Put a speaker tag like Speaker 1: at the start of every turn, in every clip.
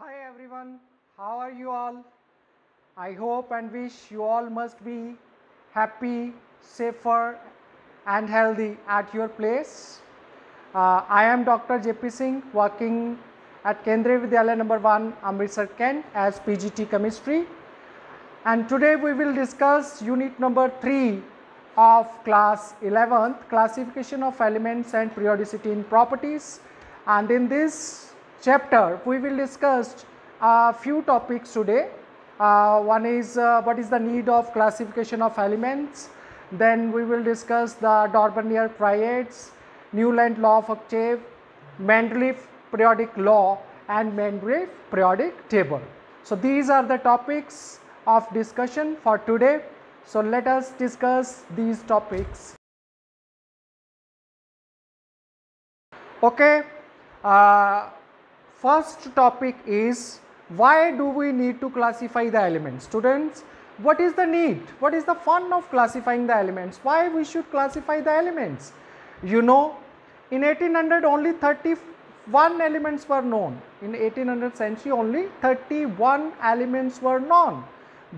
Speaker 1: Hi everyone, how are you all? I hope and wish you all must be happy, safer and healthy at your place. I am Dr. JP Singh, working at Kendriya Vidyalaya number 1 Amritsar Kent as PGT Chemistry, and today we will discuss unit number 3 of class 11th, classification of elements and periodicity in properties. And in this chapter we will discuss a few topics today. One is what is the need of classification of elements. Then we will discuss the Dornier triads, Newland law of octave, Mendeleev periodic law and Mendeleev periodic table. So these are the topics of discussion for today. So let us discuss these topics. Okay, first topic is, why do we need to classify the elements? Students, what is the need? What is the fun of classifying the elements? Why we should classify the elements? You know, in 1800 only 31 elements were known. In 1800 century only 31 elements were known.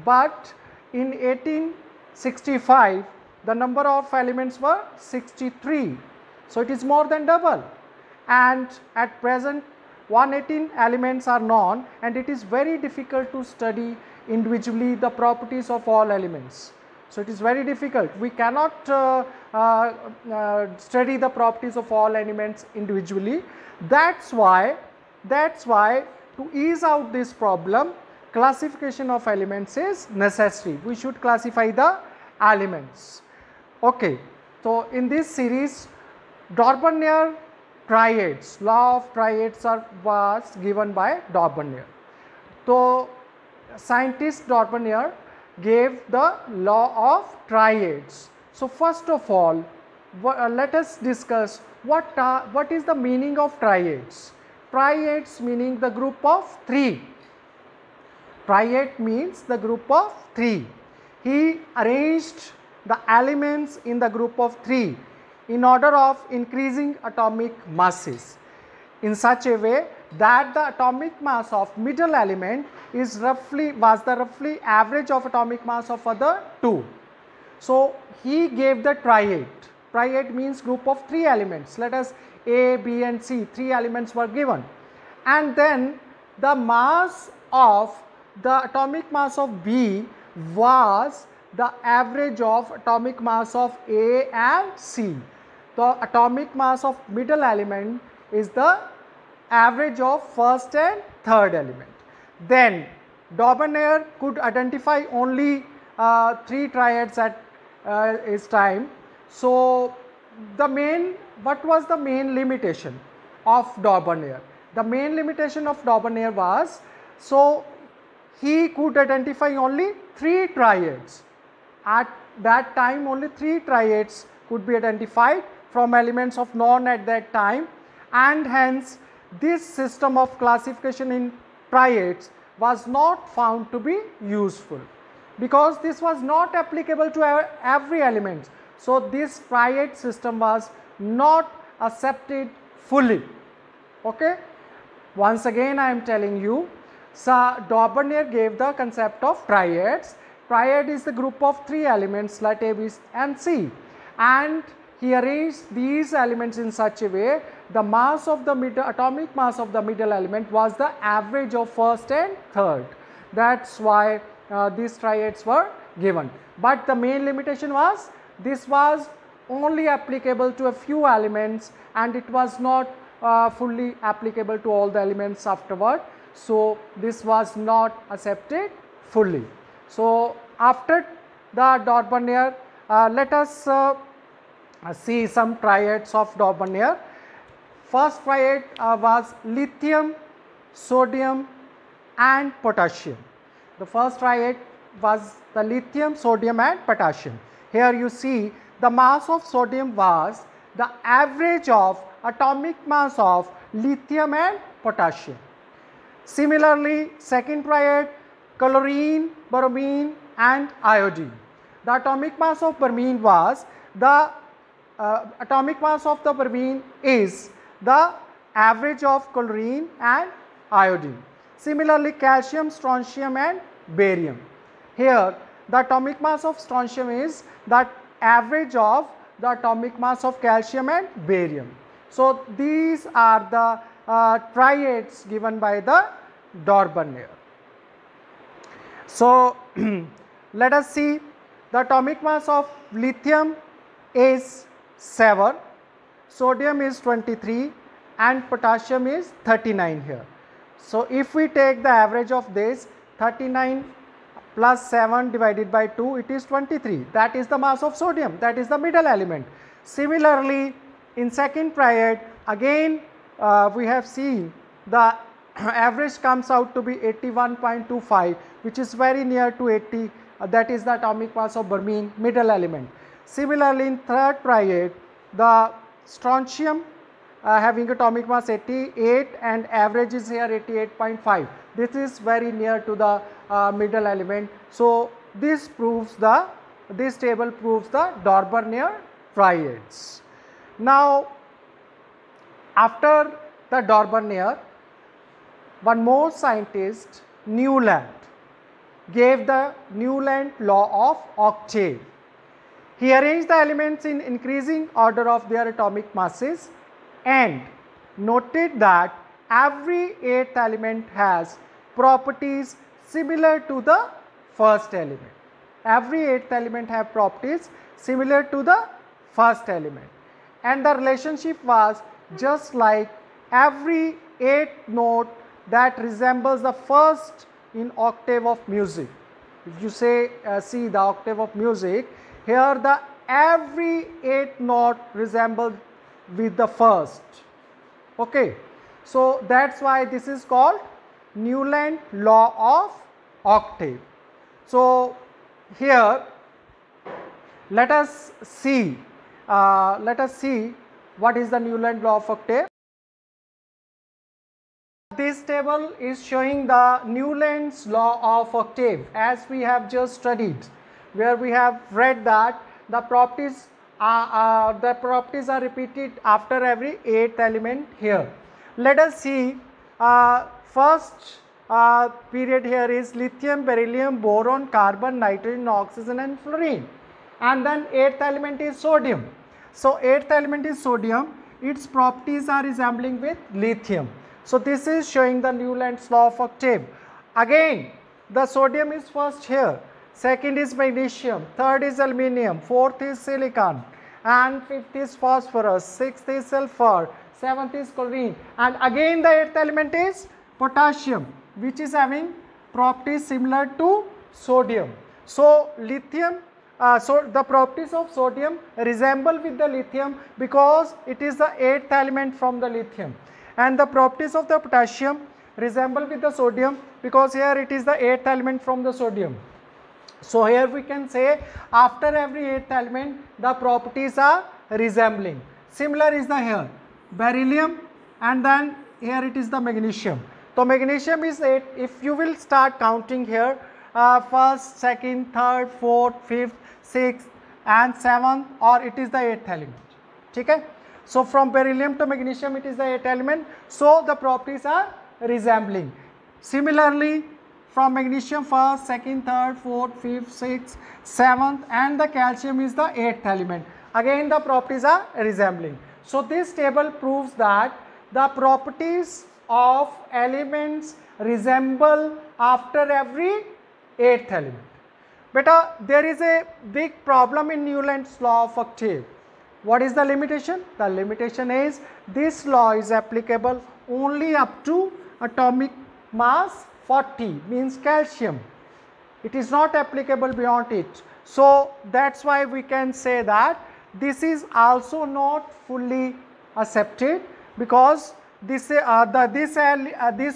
Speaker 1: But in 1865 the number of elements were 63. So it is more than double. And at present 118 elements are known, and it is very difficult to study individually the properties of all elements. So it is very difficult. We cannot study the properties of all elements individually. That's why to ease out this problem, classification of elements is necessary. We should classify the elements. Okay, so in this series, Dornier triads, law of triads was given by Dornier. So scientist Dornier gave the law of triads. So first of all, let us discuss what is the meaning of triads. Triads meaning the group of 3. Triad means the group of 3. He arranged the elements in the group of 3 in order of increasing atomic masses in such a way that the atomic mass of middle element was the roughly average of atomic mass of other two. So he gave the triad. Triad means group of 3 elements. Let us A, B and C, 3 elements were given, and then the mass of the atomic mass of B was the average of atomic mass of A and C. The atomic mass of middle element is the average of first and third element. Then Dornier could identify only 3 triads at his time. So what was the main limitation of Dornier? The main limitation of Dornier was, so he could identify only 3 triads. At that time only 3 triads could be identified from elements of known at that time, and hence this system of classification in triads was not found to be useful, because this was not applicable to every element. So this triad system was not accepted fully. Okay, once again I am telling you, so Dornier gave the concept of triads. Triad is the group of 3 elements like A, B and C, and he arranged these elements in such a way the mass of the atomic mass of the middle element was the average of first and third. That's why these triads were given. But the main limitation was, this was only applicable to a few elements and it was not fully applicable to all the elements afterward. So this was not accepted fully. So after the Dornier, let us see some triads of Dornier. First triad was lithium, sodium and potassium. The first triad was the lithium, sodium and potassium. Here you see the mass of sodium was the average of atomic mass of lithium and potassium. Similarly, second triad, chlorine, bromine and iodine. The atomic mass of bromine was the atomic mass of the bromine is the average of chlorine and iodine. Similarly, calcium, strontium and barium. Here the atomic mass of strontium is the average of the atomic mass of calcium and barium. So these are the triads given by the Dorbuyer. So let us see, the atomic mass of lithium is 7, sodium is 23 and potassium is 39 here. So if we take the average of this, 39 plus 7 divided by 2, it is 23. That is the mass of sodium, that is the middle element. Similarly, in second triad, again we have seen the average comes out to be 81.25, which is very near to 80, that is the atomic mass of bromine, middle element. Similarly, in third triad, the strontium having atomic mass 88 and average is here 88.5. This is very near to the middle element. So this proves this table proves the Dorbuyer triads. Now after the Dorbuyer, one more scientist, Newland, gave the Newland law of octave. He arranged the elements in increasing order of their atomic masses and noted that every eighth element has properties similar to the first element. Every eighth element have properties similar to the first element, and the relationship was just like every eighth note that resembles the first in octave of music. If you say see the octave of music, here the every eighth note resembles with the first. Okay, so that's why this is called Newland law of octave. So here let us see what is the Newland law of octave. This table is showing the Newland's law of octave, as we have just studied, where we have read that the properties are repeated after every eighth element here. Let us see, first period here is lithium, beryllium, boron, carbon, nitrogen, oxygen and fluorine, and then eighth element is sodium. So eighth element is sodium, its properties are resembling with lithium. So this is showing the Newland's law of octave. Again, the sodium is first here, second is magnesium, third is aluminium, fourth is silicon, and fifth is phosphorus, sixth is sulfur, seventh is chlorine, and again the eighth element is potassium, which is having properties similar to sodium. So lithium, so the properties of sodium resemble with the lithium because it is the eighth element from the lithium, and the properties of the potassium resemble with the sodium because here it is the eighth element from the sodium. So here we can say after every eighth element the properties are resembling. Similar is the here beryllium, and then here it is the magnesium. So magnesium is 8. If you will start counting here, first, second, third, fourth, fifth, sixth and seventh, or it is the eighth element. Okay? So from beryllium to magnesium it is the eighth element. So the properties are resembling. Similarly, from magnesium first, second, third, fourth, fifth, sixth, seventh, and the calcium is the eighth element. Again the properties are resembling. So this table proves that the properties of elements resemble after every eighth element. But there is a big problem in Newland's law of octave. What is the limitation? The limitation is this law is applicable only up to atomic mass 40, means calcium. It is not applicable beyond it. So that's why we can say that this is also not fully accepted, because this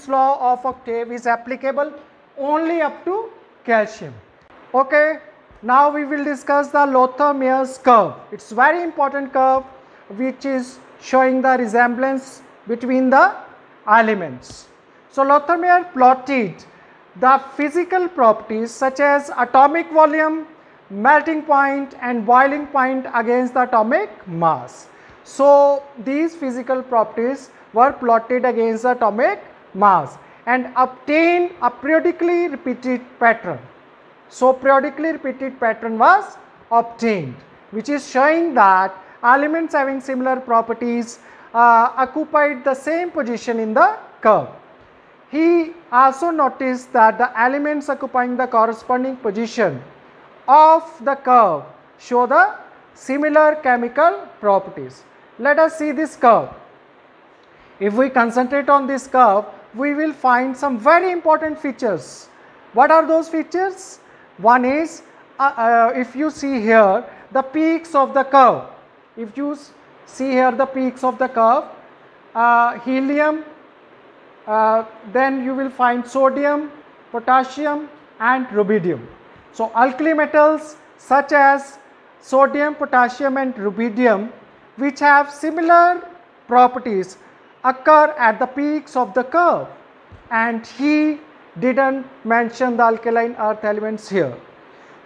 Speaker 1: law of octave is applicable only up to calcium. Okay, now we will discuss the Lothar-Meyer's curve. It's very important curve which is showing the resemblance between the elements. So Lothar-Meyer plotted the physical properties such as atomic volume, melting point and boiling point against the atomic mass. So these physical properties were plotted against the atomic mass, and obtained a periodically repeated pattern. So periodically repeated pattern was obtained, which is showing that elements having similar properties occupied the same position in the curve. He also noticed that the elements occupying the corresponding position of the curve show the similar chemical properties. Let us see this curve. If we concentrate on this curve, we will find some very important features. What are those features? One is, if you see here the peaks of the curve, if you see here the peaks of the curve, helium, then you will find sodium, potassium and rubidium. So alkali metals such as sodium, potassium and rubidium, which have similar properties, occur at the peaks of the curve, and he didn't mention the alkaline earth elements here.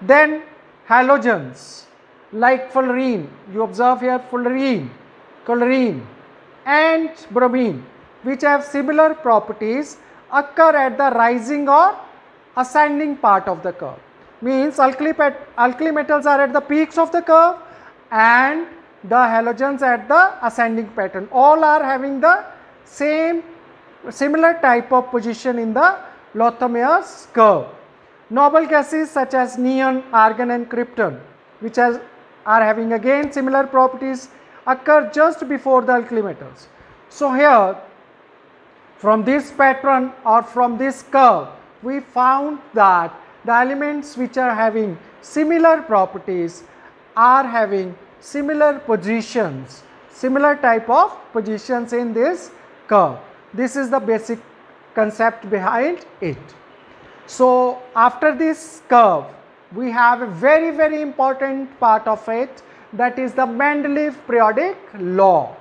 Speaker 1: Then halogens like fullerene, you observe here fullerene, chlorine and bromine, which have similar properties, occur at the rising or ascending part of the curve. Means alkali metals are at the peaks of the curve and the halogens at the ascending pattern. All are having the similar type of position in the Lothamer's curve. Noble gases such as neon, argon and krypton, which are having again similar properties, occur just before the alkali metals. So here from this pattern or from this curve, we found that the elements which are having similar properties are having similar positions, similar type of positions in this curve. This is the basic concept behind it. So after this curve, we have a very important part of it, that is the Mendeleev periodic law.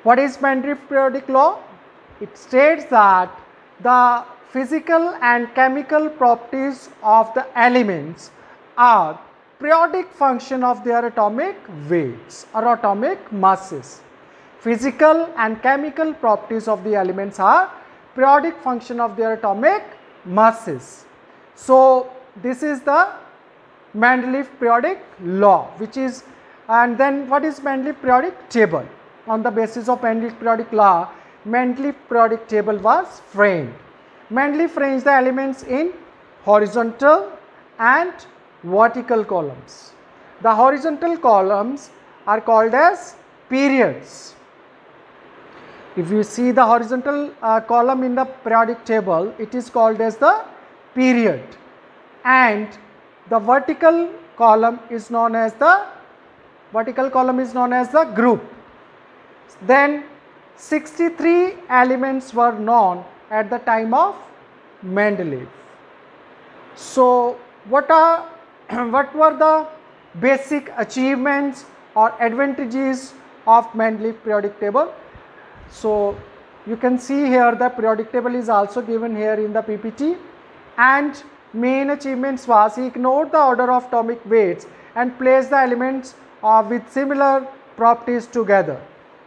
Speaker 1: What is Mendeleev periodic law? It states that the physical and chemical properties of the elements are periodic function of their atomic weights or atomic masses. Physical and chemical properties of the elements are periodic function of their atomic masses. So this is the Mendeleev periodic law, which is, and then what is Mendeleev periodic table? On the basis of Mendeleev periodic law, Mendeleev periodic table was framed. Mendeleev arranged the elements in horizontal and vertical columns. The horizontal columns are called as periods. If you see the horizontal column in the periodic table, it is called as the period, and the vertical column is known as the group. Then 63 elements were known at the time of Mendeleev. So what were the basic achievements or advantages of Mendeleev periodic table? So you can see here the periodic table is also given here in the PPT, and main achievements was he ignored the order of atomic weights and placed the elements with similar properties together.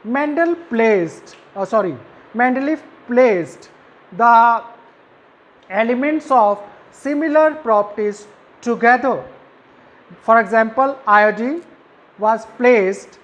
Speaker 1: Mendeleev placed the elements of similar properties together. For example, iodine was placed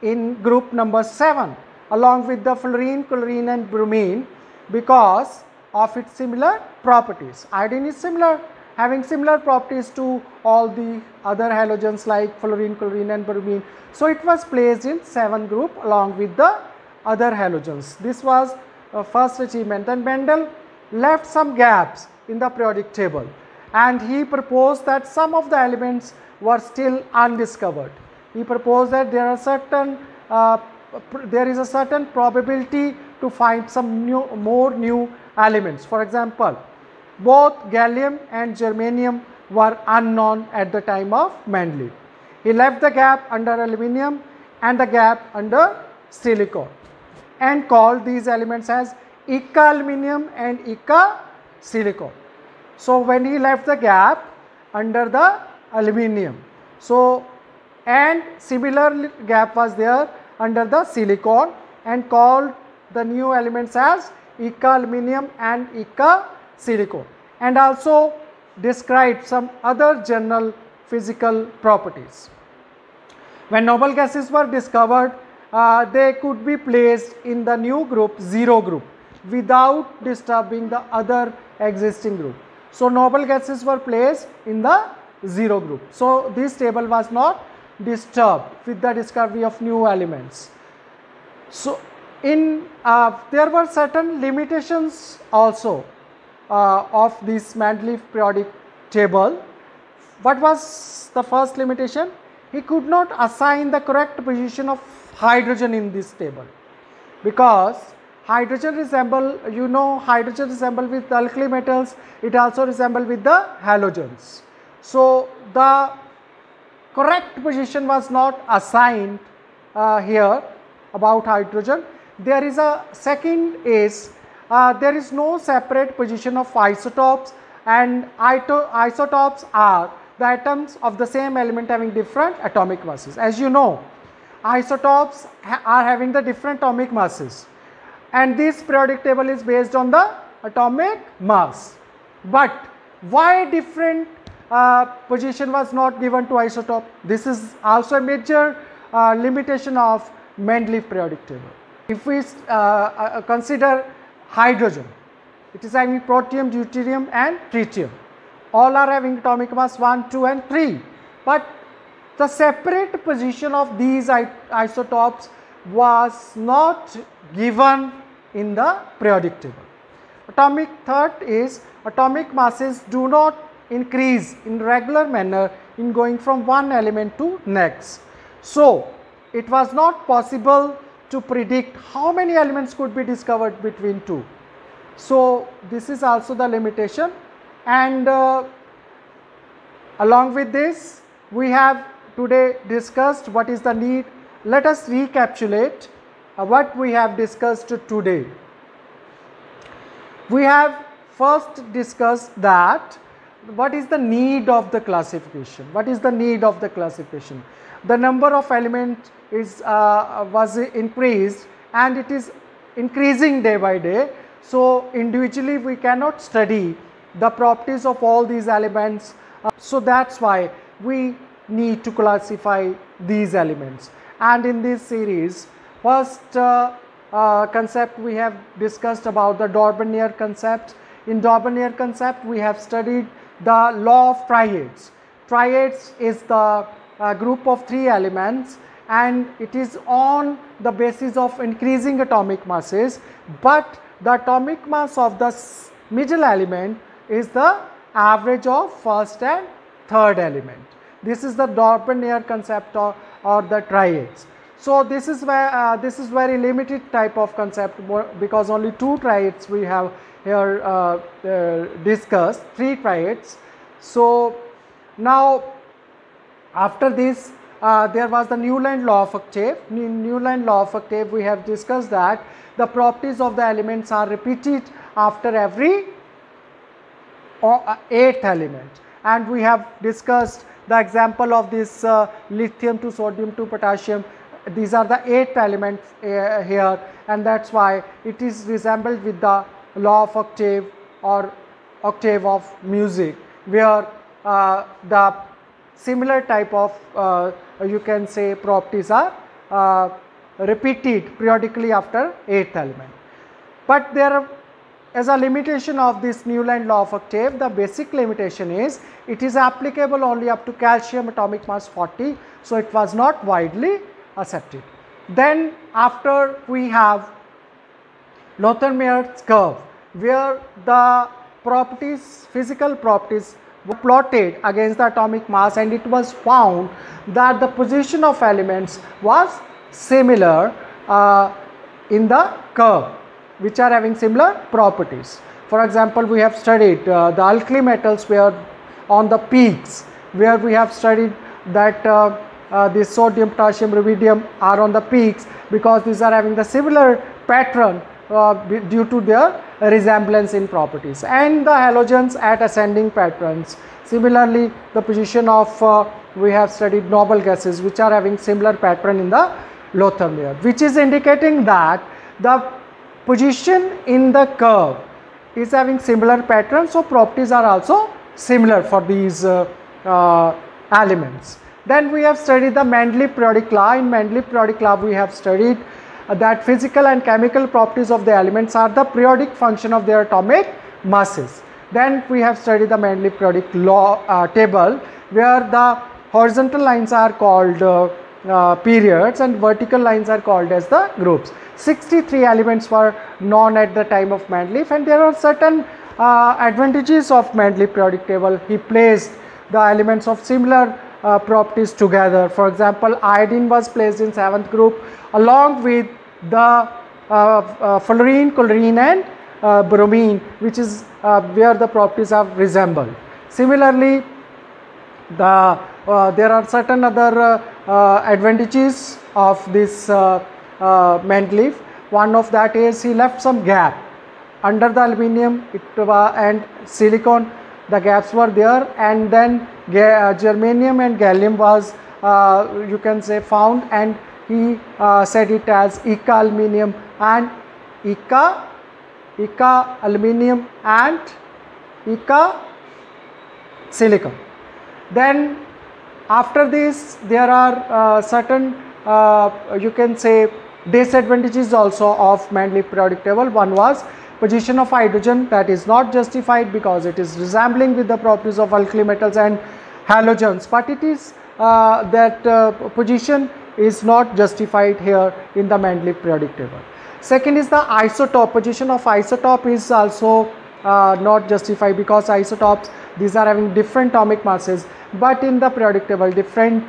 Speaker 1: in group number 7 along with the fullerene, chlorine and bromine because of its similar properties. Iodine is similar, having similar properties to all the other halogens like fullerene, chlorine and bromine. So it was placed in 7 group along with the other halogens. This was a first achievement. Then Mendel left some gaps in the periodic table, and he proposed that some of the elements were still undiscovered. He proposed that there is a certain probability to find some more new elements. For example, both gallium and germanium were unknown at the time of Mendeleev. He left the gap under aluminium and the gap under silicon and called these elements as Ica aluminium and Ica silicon. So when he left the gap under the aluminium, so and similar gap was there under the silicon, and called the new elements as Eka aluminum and Eka silicon, and also described some other general physical properties. When noble gases were discovered, they could be placed in the new group, 0 group, without disturbing the other existing group. So noble gases were placed in the 0 group. So this table was not disturbed with the discovery of new elements. So there were certain limitations also of this Mendeleev periodic table. What was the first limitation? He could not assign the correct position of hydrogen in this table, because hydrogen resemble, hydrogen resemble with the alkali metals, it also resemble with the halogens. So the correct position was not assigned here about hydrogen. There is a second is, there is no separate position of isotopes, and isotopes are the atoms of the same element having different atomic masses. As you know, isotopes are having the different atomic masses, and this periodic table is based on the atomic mass. But why different position was not given to isotope? This is also a major limitation of Mendeleev periodic table. If we consider hydrogen, it is having protium, deuterium and tritium. All are having atomic mass 1, 2 and 3. But the separate position of these isotopes was not given in the periodic table. Third is, atomic masses do not increase in regular manner in going from one element to next. So it was not possible to predict how many elements could be discovered between two. So this is also the limitation, and along with this we have today discussed what is the need. Let us recapitulate what we have discussed today. We have first discussed that what is the need of the classification. What is the need of the classification? The number of elements is was increased, and it is increasing day by day. So individually we cannot study the properties of all these elements. So that's why we need to classify these elements. And in this series, first concept we have discussed about the Dornier concept. In Dornier concept we have studied the law of triads. Triads is the group of 3 elements, and it is on the basis of increasing atomic masses, but the atomic mass of the middle element is the average of first and third element. This is the Dornier concept or the triads. So this is where this is very limited type of concept, because only 2 triads we have here discussed, 3 triads. So now after this there was the Newland law of octave. In Newland law of octave we have discussed that the properties of the elements are repeated after every 8th element, and we have discussed the example of this lithium to sodium to potassium. These are the 8th elements here, and that's why it is resembled with the law of octave or octave of music, where the similar type of you can say properties are repeated periodically after 8th element. But there is a limitation of this Newland law of octave. The basic limitation is it is applicable only up to calcium atomic mass 40, so it was not widely accepted. Then after we have Lothar-Meyer's curve, where the properties, physical properties were plotted against the atomic mass, and it was found that the position of elements was similar in the curve, which are having similar properties. For example, we have studied the alkali metals were on the peaks, where we have studied that the sodium, potassium, rubidium are on the peaks because these are having the similar pattern due to their resemblance in properties, and the halogens at ascending patterns. Similarly, the position of we have studied noble gases which are having similar pattern in the Lothar-Meyer, which is indicating that the position in the curve is having similar pattern, so properties are also similar for these elements. Then we have studied the Mendeleev periodic law. In Mendeleev periodic law we have studied that physical and chemical properties of the elements are the periodic function of their atomic masses. Then we have studied the Mendeleev periodic law table, where the horizontal lines are called periods and vertical lines are called as the groups. 63 elements were known at the time of Mendeleev, and there are certain advantages of Mendeleev periodic table. He placed the elements of similar properties together. For example, iodine was placed in 7th group along with the fluorine, chlorine and bromine, which is where the properties are resembled. Similarly, there are certain other advantages of this Mendeleev. One of that is he left some gap under the aluminium and silicon. The gaps were there, and then germanium and gallium was you can say found, and he said it as Eka aluminium and Eka aluminium and Eka silicon. Then after this there are certain you can say disadvantages also of Mendeleev periodic table. One was position of hydrogen, that is not justified because it is resembling with the properties of alkali metals and halogens, but it is that position is not justified here in the Mendeleev periodic table. Second is the isotope. Position of isotope is also not justified because isotopes, these are having different atomic masses, but in the periodic table different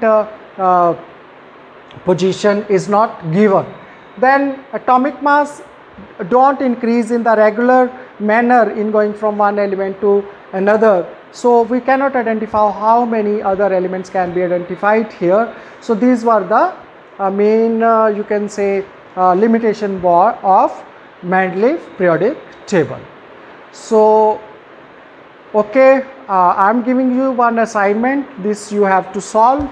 Speaker 1: position is not given. Then atomic mass don't increase in the regular manner in going from one element to another, so we cannot identify how many other elements can be identified here. So these were the main you can say limitation of Mendeleev periodic table. So okay, I am giving you one assignment. This you have to solve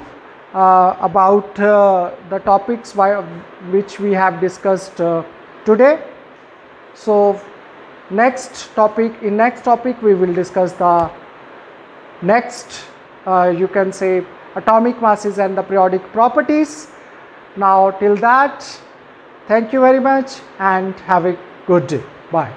Speaker 1: about the topics which we have discussed today. So in next topic we will discuss the next you can say atomic masses and the periodic properties. Now till that, thank you very much and have a good day. Bye.